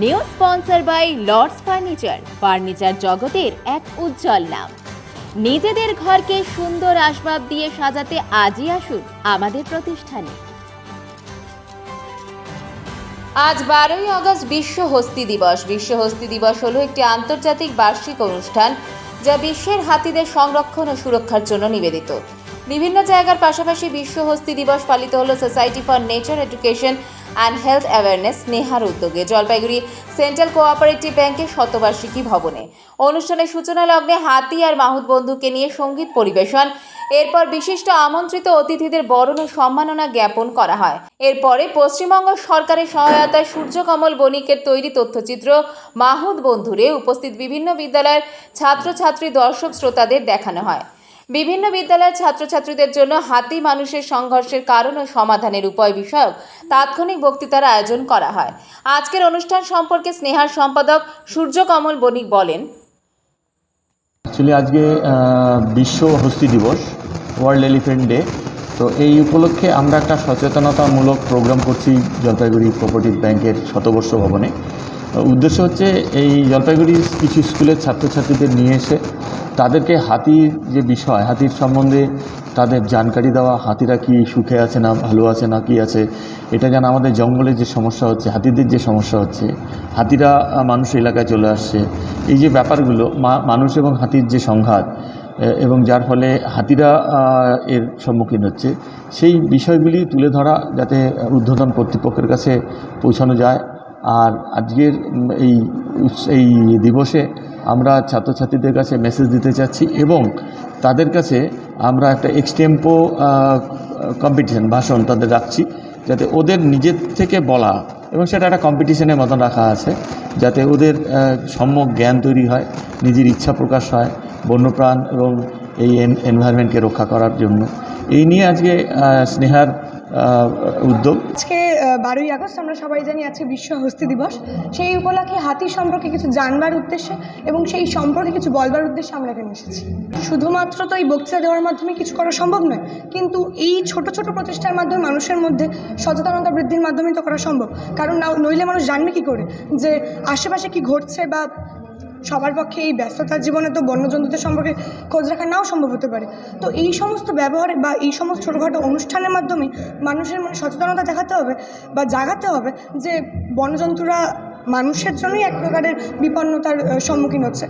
New sponsor by Lords furniture জগতের এক উজ্জ্বল নাম। নিজেদের ঘরকে সুন্দর আসবাব দিয়ে সাজাতে আজই আসুন আমাদের প্রতিষ্ঠানে। আজ 12ই আগস্ট বিশ্ব হস্তি দিবস। বিশ্ব হস্তি দিবস হলো একটি আন্তর্জাতিক বার্ষিক অনুষ্ঠান যা বিশ্বের হাতিদের সংরক্ষণ ও সুরক্ষার জন্য নিবেদিত। বিভিন্ন জায়গার পাশাপাশি বিশ্ব হস্তি দিবস পালিত হলো society for nature education and health awareness নেহার উদ্যোগে জলপাইগুড়ি সেন্ট্রাল কোঅপারেটিভ ব্যাংকের শতবার্ষিকী ভবনে। অনুষ্ঠানের সূচনা লগ্নে হাতি আর মাহুত বন্ধুকে নিয়ে সঙ্গীত পরিবেশন, এরপর বিশিষ্ট আমন্ত্রিত অতিথিদের বরণ ও সম্মাননা জ্ঞাপন করা হয়। এরপরে পশ্চিমবঙ্গ সরকারের সহায়তায় সূর্যকমল বণিকের তৈরি তথ্যচিত্র মাহুত বন্ধুরে উপস্থিত বিভিন্ন বিদ্যালয়ের ছাত্রছাত্রী, দর্শক, শ্রোতাদের দেখানো হয়। বিভিন্ন বিদ্যালয়ের ছাত্রছাত্রীদের জন্য হাতি মানুষের সংঘর্ষের কারণ ও সমাধানের উপায় বিষয়ক তাৎক্ষণিক বক্তৃতার আয়োজন করা হয়। আজকের অনুষ্ঠান সম্পর্কে স্নেহার সম্পাদক সূর্যকমল বণিক বলেন, অ্যাকচুয়ালি আজকে বিশ্ব হস্তি দিবস, ওয়ার্ল্ড এলিফ্যান্ট ডে। তো এই উপলক্ষে আমরা একটা সচেতনতামূলক প্রোগ্রাম করছি জলপাইগুড়ি কোঅপারেটিভ ব্যাংকের শতবর্ষ ভবনে। উদ্দেশ্য হচ্ছে এই জলপাইগুড়ির কিছু স্কুলের ছাত্রছাত্রীদের নিয়ে এসে তাদেরকে হাতির যে বিষয়, হাতির সম্বন্ধে তাদের জানকারি দেওয়া, হাতিরা কি সুখে আছে না ভালো আছে না কি আছে, এটা যেন আমাদের জঙ্গলে যে সমস্যা হচ্ছে, হাতিদের যে সমস্যা হচ্ছে, হাতিরা মানুষ এলাকায় চলে আসছে, এই যে ব্যাপারগুলো মানুষ এবং হাতির যে সংঘাত এবং যার ফলে হাতিরা এর সম্মুখীন হচ্ছে, সেই বিষয়গুলি তুলে ধরা যাতে ঊর্ধ্বতন কর্তৃপক্ষের কাছে পৌঁছানো যায়। আর আজকের এই দিবসে আমরা ছাত্রছাত্রীদের কাছে মেসেজ দিতে চাচ্ছি এবং তাদের কাছে আমরা একটা এক্সটেম্পো কম্পিটিশন ভাষণ তাদের রাখছি, যাতে ওদের নিজের থেকে বলা এবং সেটা একটা কম্পিটিশনের মতন রাখা আছে, যাতে ওদের সম্যক জ্ঞান তৈরি হয়, নিজের ইচ্ছা প্রকাশ হয় বন্যপ্রাণ এবং এই এনভায়রনমেন্টকে রক্ষা করার জন্য। এই নিয়ে আজকে স্নেহার উদ্যোগ। আজকে 12ই আগস্ট আমরা সবাই জানি আজকে বিশ্ব হস্তি দিবস। সেই উপলক্ষে হাতি সম্পর্কে কিছু জানবার উদ্দেশ্যে এবং সেই সম্পর্কে কিছু বলবার উদ্দেশ্যে আমরা এখানে এসেছি। শুধুমাত্র তো এই বক্তৃতা দেওয়ার মাধ্যমে কিছু করা সম্ভব নয়, কিন্তু এই ছোট ছোট প্রচেষ্টার মাধ্যমে মানুষের মধ্যে সচেতনতা বৃদ্ধির মাধ্যমেই তো করা সম্ভব। কারণ নইলে মানুষ জানবে কী করে যে আশেপাশে কি ঘটছে, বা সবার পক্ষে এই ব্যস্ততার জীবনে তো বন্যজন্তুদের সম্পর্কে খোঁজ রাখা নাও সম্ভব হতে পারে। তো এই সমস্ত ব্যবহারে বা এই সমস্ত ছোটোখাটো অনুষ্ঠানের মাধ্যমে মানুষের মনে সচেতনতা দেখাতে হবে বা জাগাতে হবে যে বন্যজন্তুরা মানুষের জন্যই এক প্রকারের বিপন্নতার সম্মুখীন হচ্ছে।